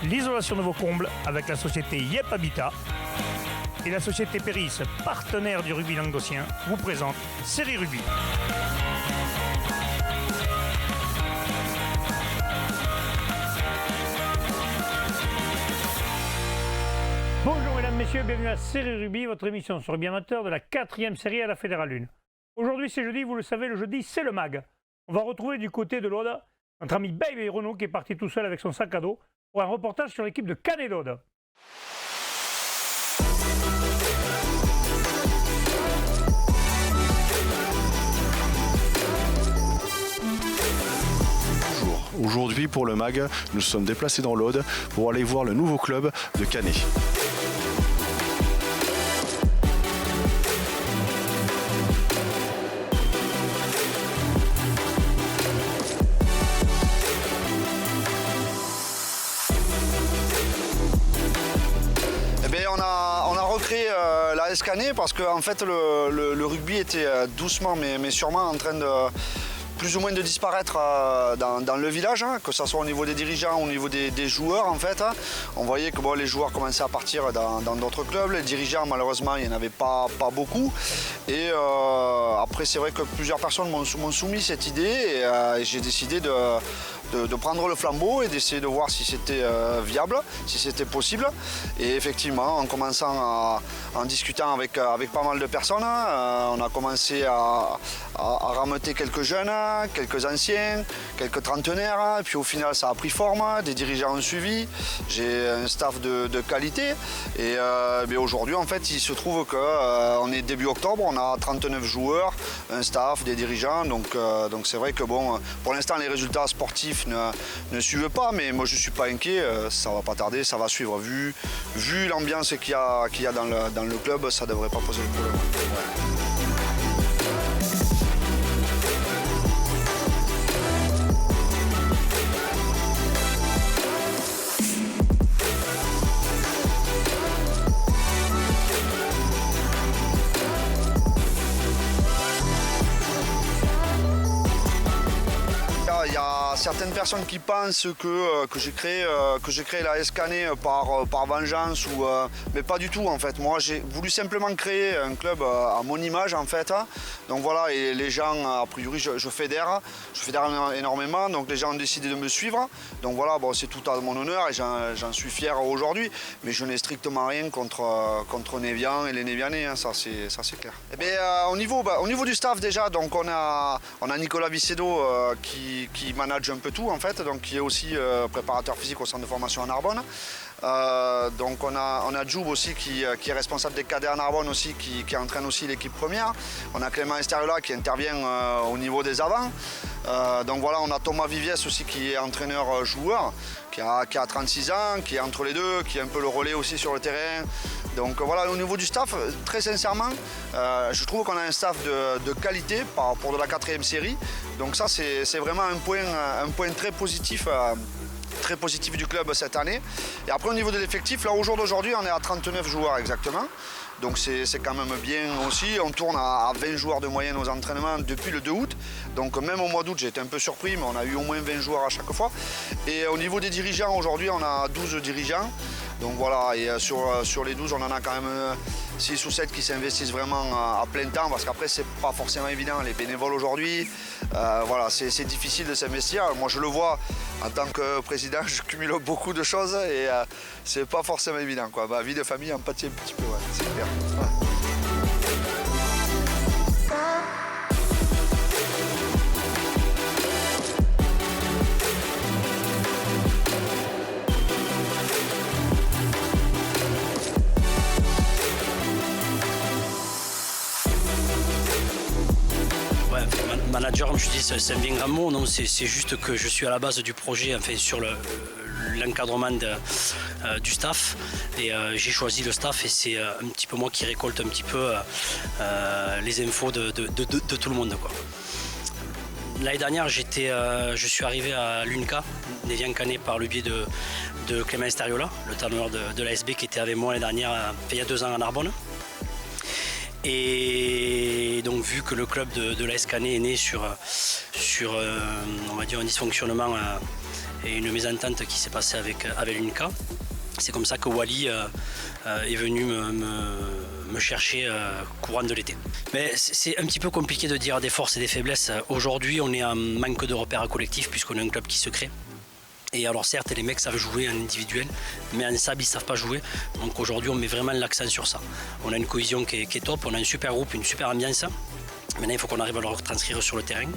l'isolation de vos combles avec la société Yep Habitat. Et la société Péris, partenaire du rugby languedocien, vous présente Série Rugby. Bonjour mesdames, messieurs, bienvenue à Série Rugby, votre émission sur rugby amateur de la 4e série à la Fédérale 1. Aujourd'hui c'est jeudi, vous le savez, le jeudi c'est le MAG. On va retrouver du côté de l'Aude notre ami Baby Renaud qui est parti tout seul avec son sac à dos pour un reportage sur l'équipe de Canet d'Aude. Aujourd'hui, pour le MAG, nous sommes déplacés dans l'Aude pour aller voir le nouveau club de Canet. On a recréé l'AS Canet parce que en fait, le rugby était doucement mais sûrement en train de plus ou moins de disparaître dans le village, hein, que ce soit au niveau des dirigeants, au niveau des joueurs en fait. Hein. On voyait que les joueurs commençaient à partir dans d'autres clubs, les dirigeants malheureusement il n'y en avait pas beaucoup. Et après c'est vrai que plusieurs personnes m'ont soumis cette idée et j'ai décidé de prendre le flambeau et d'essayer de voir si c'était viable, si c'était possible. Et effectivement, en commençant en discutant avec pas mal de personnes, on a commencé à rameuter quelques jeunes, quelques anciens, quelques trentenaires, et puis au final ça a pris forme, des dirigeants ont suivi, j'ai un staff de qualité et aujourd'hui en fait il se trouve qu'on est début octobre, on a 39 joueurs, un staff, des dirigeants, donc c'est vrai que pour l'instant les résultats sportifs ne suivent pas, mais moi je suis pas inquiet, ça va pas tarder, ça va suivre, vu l'ambiance qu'il y a dans le club, ça devrait pas poser de problème. Ouais. Il y a certaines personnes qui pensent que j'ai créé l'AS Canet par vengeance, mais pas du tout en fait. Moi j'ai voulu simplement créer un club à mon image en fait. Donc voilà, et les gens, a priori je fédère énormément, donc les gens ont décidé de me suivre. Donc voilà, c'est tout à mon honneur et j'en suis fier aujourd'hui, mais je n'ai strictement rien contre Névian et les Névianais, hein, ça c'est clair. Et bien, au niveau du staff déjà, donc on a Nicolas Vicedo qui manage un peu tout en fait, donc qui est aussi préparateur physique au centre de formation à Narbonne. Donc on a Joub aussi qui est responsable des cadets à Narbonne aussi, qui entraîne aussi l'équipe première. On a Clément Esteriola qui intervient au niveau des avants. Donc voilà, on a Thomas Viviès aussi qui est entraîneur joueur, qui a 36 ans, qui est entre les deux, qui est un peu le relais aussi sur le terrain. Donc voilà, au niveau du staff, très sincèrement, je trouve qu'on a un staff de qualité pour de la 4e série. Donc ça c'est vraiment un point très positif du club cette année. Et après au niveau de l'effectif, là au jour d'aujourd'hui on est à 39 joueurs exactement. Donc c'est quand même bien aussi, on tourne à 20 joueurs de moyenne aux entraînements depuis le 2 août. Donc même au mois d'août j'ai été un peu surpris, mais on a eu au moins 20 joueurs à chaque fois. Et au niveau des dirigeants, aujourd'hui on a 12 dirigeants. Donc voilà, et sur les 12 on en a quand même 6 ou 7 qui s'investissent vraiment à plein temps, parce qu'après c'est pas forcément évident, les bénévoles aujourd'hui, voilà, c'est difficile de s'investir. Moi je le vois en tant que président, je cumule beaucoup de choses et c'est pas forcément évident, quoi. Ma vie de famille en pâtit un petit peu, ouais, c'est clair. Ouais. Manager, comme je dis, c'est un bien grand mot. Non, c'est juste que je suis à la base du projet, enfin, sur l'encadrement du staff. Et j'ai choisi le staff et c'est un petit peu moi qui récolte un petit peu les infos de tout le monde, quoi. L'année dernière, je suis arrivé à l'UNCA, Névian Canet, par le biais de Clément Esteriola, le talonneur de l'ASB qui était avec moi l'année dernière, il y a 2 ans à Narbonne. Et donc vu que le club de l'AS Canet est né sur on va dire un dysfonctionnement et une mésentente qui s'est passée avec l'UNCA. C'est comme ça que Wally est venu me chercher courant de l'été. Mais c'est un petit peu compliqué de dire des forces et des faiblesses. Aujourd'hui, on est en manque de repères collectifs puisqu'on est un club qui se crée. Et alors certes, les mecs savent jouer en individuel, mais en sable, ils ne savent pas jouer. Donc aujourd'hui, on met vraiment l'accent sur ça. On a une cohésion qui est top, on a un super groupe, une super ambiance. Maintenant, il faut qu'on arrive à le retranscrire sur le terrain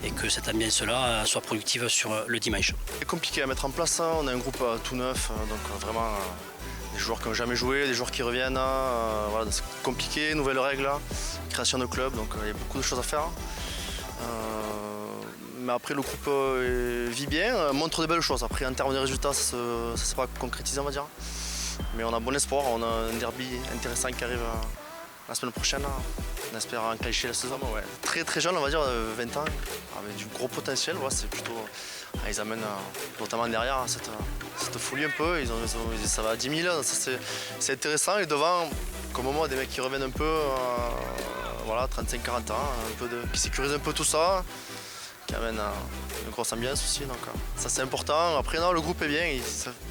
et que cette ambiance-là soit productive sur le dimanche. C'est compliqué à mettre en place, hein. On a un groupe tout neuf, donc vraiment des joueurs qui n'ont jamais joué, des joueurs qui reviennent. Voilà, c'est compliqué, nouvelles règles, création de club, donc il y a beaucoup de choses à faire. Mais après, le groupe vit bien, montre des belles choses. Après, en termes de résultats, ça ne s'est pas concrétisé, on va dire. Mais on a bon espoir, on a un derby intéressant qui arrive la semaine prochaine. On espère enclencher la saison. Ouais. Très très jeune, on va dire, 20 ans, avec du gros potentiel. Ouais, c'est plutôt, ils amènent notamment derrière cette folie un peu. Ça va à 10 000, c'est intéressant. Et devant, comme moi, des mecs qui reviennent un peu, voilà, 35-40 ans, qui sécurisent un peu tout ça, qui amènent une grosse ambiance aussi. Donc, ça c'est important. Après, non, le groupe est bien.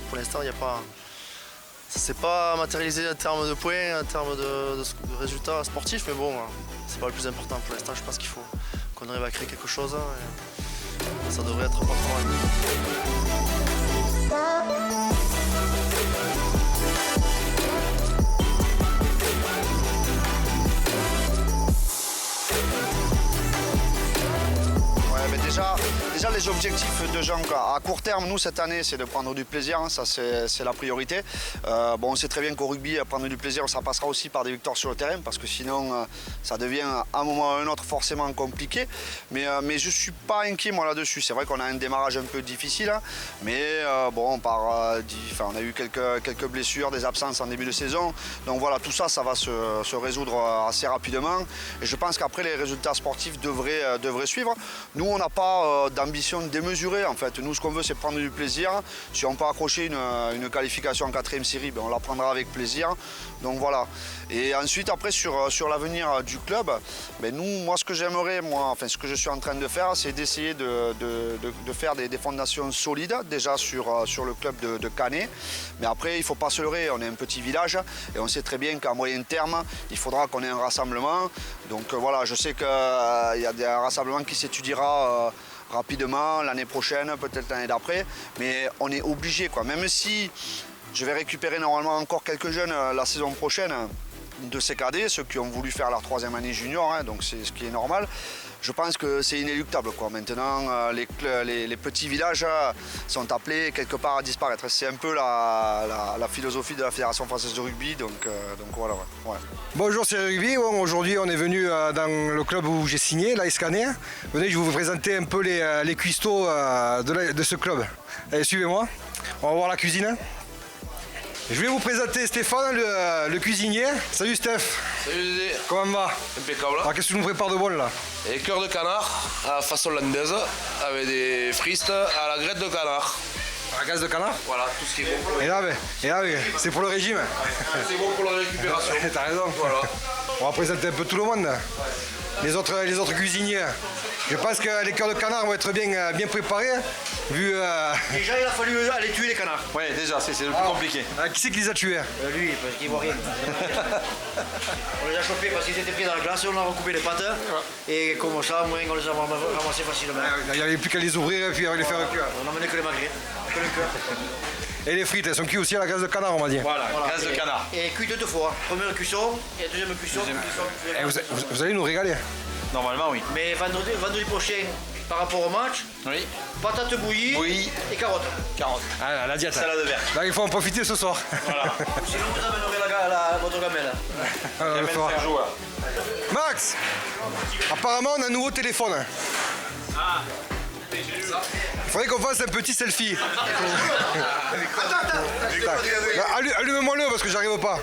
Pour l'instant, il n'y a pas. Ça ne s'est pas matérialisé en termes de points, en termes de résultats sportifs, mais bon, c'est pas le plus important pour l'instant. Je pense qu'il faut qu'on arrive à créer quelque chose. Et ça devrait être pas trop mal. Déjà les objectifs de Jean, à court terme, nous cette année, c'est de prendre du plaisir, hein, ça c'est la priorité. Bon, on sait très bien qu'au rugby, prendre du plaisir, ça passera aussi par des victoires sur le terrain, parce que sinon, ça devient à un moment ou à un autre forcément compliqué. Mais je ne suis pas inquiet moi là-dessus. C'est vrai qu'on a un démarrage un peu difficile, hein, mais bon, on a eu quelques blessures, des absences en début de saison. Donc voilà, tout ça, ça va se résoudre assez rapidement. Et je pense qu'après, les résultats sportifs devraient suivre. Nous, on n'a pas d'ambition démesurée en fait. Nous, ce qu'on veut, c'est prendre du plaisir. Si on peut accrocher une qualification en 4e série, ben, on la prendra avec plaisir. Donc voilà. Et ensuite, après, sur l'avenir du club, ben, moi, ce que j'aimerais, ce que je suis en train de faire, c'est d'essayer de faire des fondations solides, déjà sur le club de Canet. Mais après, il ne faut pas se leurrer, on est un petit village et on sait très bien qu'à moyen terme, il faudra qu'on ait un rassemblement. Donc voilà, je sais qu'il y a des rassemblements qui s'étudiera rapidement l'année prochaine, peut-être l'année d'après, mais on est obligé, quoi. Même si je vais récupérer normalement encore quelques jeunes la saison prochaine de ces cadets, ceux qui ont voulu faire leur 3e année junior, hein, donc c'est ce qui est normal. Je pense que c'est inéluctable, quoi. Maintenant, les petits villages sont appelés quelque part à disparaître. C'est un peu la philosophie de la Fédération française de rugby, donc voilà. Ouais. Bonjour, c'est Rugby. Bon, aujourd'hui, on est venu dans le club où j'ai signé, l'AS Canet. Venez, je vais vous présenter un peu les cuistots de ce club. Allez, suivez-moi. On va voir la cuisine. Je vais vous présenter Stéphane, le cuisinier. Salut Steph. Salut Dédé. Comment va? Impeccable. Alors qu'est-ce que tu nous prépares de bon là? Et cœur de canard à la façon landaise avec des frites à la graisse de canard. À la graisse de canard? Voilà, tout ce qui est bon pour le Et là, c'est pour le régime. C'est bon pour la récupération. T'as raison. Voilà. On va présenter un peu tout le monde. Les autres cuisiniers. Je pense que les cœurs de canard vont être bien préparés. Vu, Déjà, il a fallu aller tuer les canards. Oui, déjà, c'est le plus compliqué. Qui c'est qui les a tués? Lui, parce qu'il voit rien. On les a chopés parce qu'ils étaient pris dans la glace, on a recoupé les pattes. Et comme ça, au moins, on les a ramassés facilement. Il n'y avait plus qu'à les ouvrir et puis à les faire cuire. On n'a mené que les magrets, que le cœur. Et les frites, elles sont cuites aussi à la graisse de canard, on m'a dit. Voilà, graisse de canard. Et cuites 2 fois. Première cuisson et deuxième cuisson. Et vous allez nous régaler. Normalement, oui. Mais vendredi prochain, par rapport au match, Oui. patates bouillies Oui. et carottes. Carottes. Ah, la diète. Salade verte. Là, il faut en profiter ce soir. Voilà. Sinon, vous amènerez votre gamelle. Le soir. Max, apparemment, on a un nouveau téléphone. Il faudrait qu'on fasse un petit selfie. Allume-moi-le parce que j'arrive pas.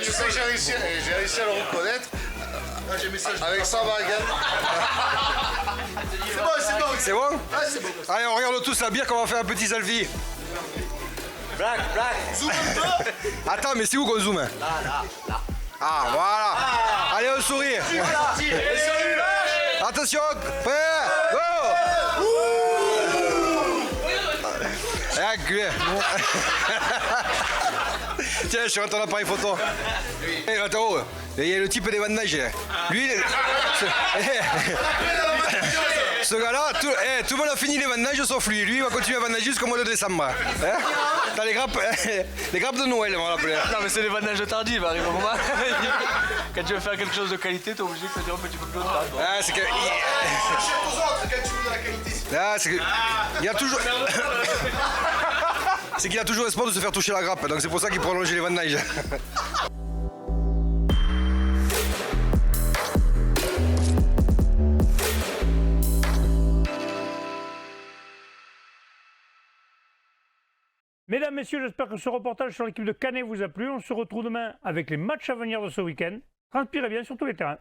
Tu sais que j'ai réussi à le reconnaître avec sa baguette. C'est bon? Allez, on regarde tous la bière qu'on va faire un petit selfie. Black. Zoom un peu. Attends, mais c'est où qu'on zoome? Là. Ah, voilà. Allez, on sourit. Attention, prêt, go. Ah, culé. Tiens, je suis sur ton appareil photo. Eh, attends, oh, il y a le type des bandages. Lui, ce gars-là, tout le monde a fini les bandages sauf lui. Lui, il va continuer à bandager jusqu'au mois de décembre. Hein? T'as les grappes de Noël, on va l'appeler. Non, mais c'est les bandages tardives, arrive un moment. Quand tu veux faire quelque chose de qualité, t'es obligé de te dire un petit peu plus longtemps. Ah, c'est que. Ah, c'est que. Il y a toujours. C'est qu'il a toujours espoir de se faire toucher la grappe, donc c'est pour ça qu'il prolonge les bandages. Mesdames, messieurs, j'espère que ce reportage sur l'équipe de Canet vous a plu. On se retrouve demain avec les matchs à venir de ce week-end. Transpirez bien sur tous les terrains.